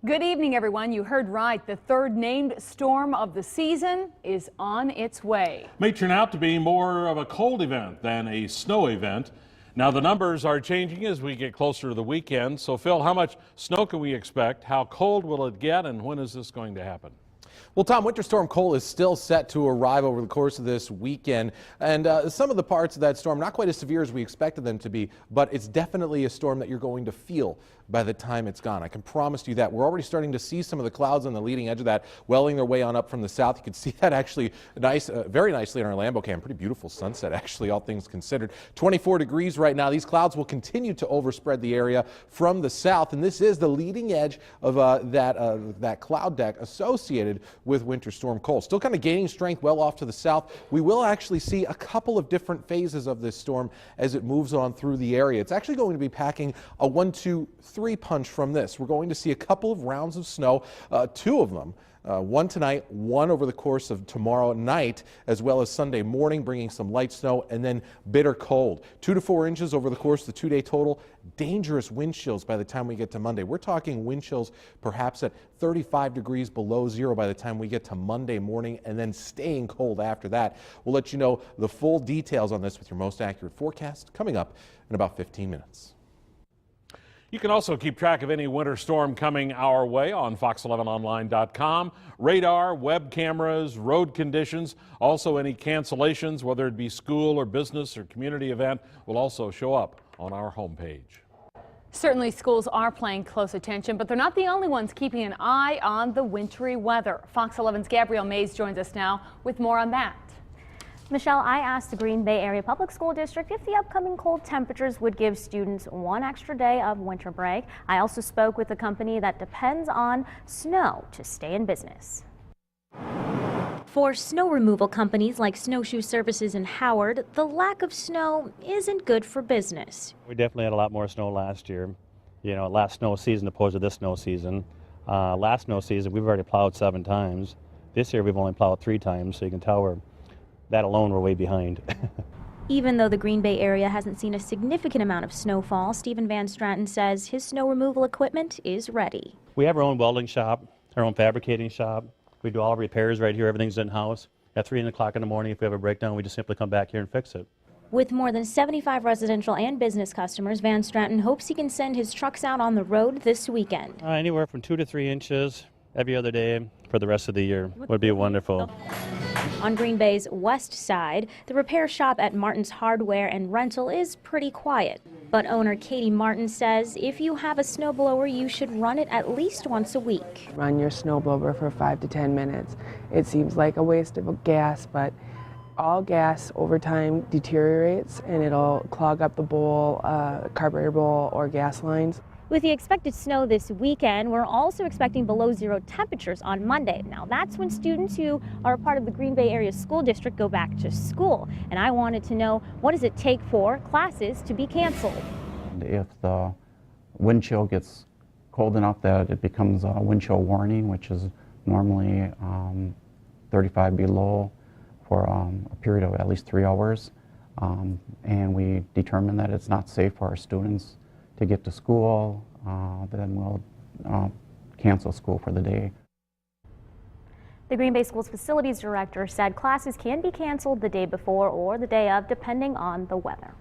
Good evening, everyone. You heard right. The third named storm of the season is on its way. May turn out to be more of a cold event than a snow event. Now, the numbers are changing as we get closer to the weekend. So, Phil, how much snow can we expect? How cold will it get? And when is this going to happen? Well, Tom, Winter Storm Cole is still set to arrive over the course of this weekend. And some of the parts of that storm, not quite as severe as we expected them to be, but it's definitely a storm that you're going to feel by the time it's gone. I can promise you that. We're already starting to see some of the clouds on the leading edge of that welling their way on up from the south. You can see that actually very nicely on our Lambo cam. Pretty beautiful sunset, actually, all things considered. 24 degrees right now. These clouds will continue to overspread the area from the south, and this is the leading edge of that cloud deck associated with Winter Storm Cole. Still kind of gaining strength well off to the south. We will actually see a couple of different phases of this storm as it moves on through the area. It's actually going to be packing a 1-2-3 punch from this. We're going to see a couple of rounds of snow, two of them. One tonight, one over the course of tomorrow night, as well as Sunday morning, bringing some light snow, and then bitter cold. 2 to 4 inches over the course of the 2-day total. Dangerous wind chills by the time we get to Monday. We're talking wind chills perhaps at 35 degrees below zero by the time we get to Monday morning, and then staying cold after that. We'll let you know the full details on this with your most accurate forecast coming up in about 15 minutes. You can also keep track of any winter storm coming our way on fox11online.com. Radar, web cameras, road conditions, also any cancellations, whether it be school or business or community event, will also show up on our homepage. Certainly schools are paying close attention, but they're not the only ones keeping an eye on the wintry weather. Fox 11's Gabrielle Mays joins us now with more on that. Michelle, I asked the Green Bay Area Public School District if the upcoming cold temperatures would give students one extra day of winter break. I also spoke with a company that depends on snow to stay in business. For snow removal companies like Snowshoe Services in Howard, the lack of snow isn't good for business. We definitely had a lot more snow last year. You know, last snow season opposed to this snow season. Last snow season, we've already plowed 7 times. This year, we've only plowed 3 times, so you can tell that alone we're way behind. Even though the Green Bay area hasn't seen a significant amount of snowfall, Stephen Van Stratton says his snow removal equipment is ready. We have our own welding shop, our own fabricating shop. We do all our repairs right here. Everything's in-house. At 3 o'clock in the morning, if we have a breakdown, we just simply come back here and fix it. With more than 75 residential and business customers, Van Stratton hopes he can send his trucks out on the road this weekend. Anywhere from 2 to 3 inches every other day for the rest of the year would be wonderful. On Green Bay's west side, the repair shop at Martin's Hardware and Rental is pretty quiet. But owner Katie Martin says if you have a snowblower, you should run it at least once a week. Run your snowblower for 5 to 10 minutes. It seems like a waste of gas, but all gas over time deteriorates and it'll clog up the bowl, carburetor bowl, or gas lines. With the expected snow this weekend, we're also expecting below zero temperatures on Monday. Now, that's when students who are a part of the Green Bay Area School District go back to school. And I wanted to know, what does it take for classes to be canceled? If the wind chill gets cold enough that it becomes a wind chill warning, which is normally 35 below for a period of at least 3 hours, and we determine that it's not safe for our students to get to school, then we'll cancel school for the day. The Green Bay Schools Facilities Director said classes can be canceled the day before or the day of, depending on the weather.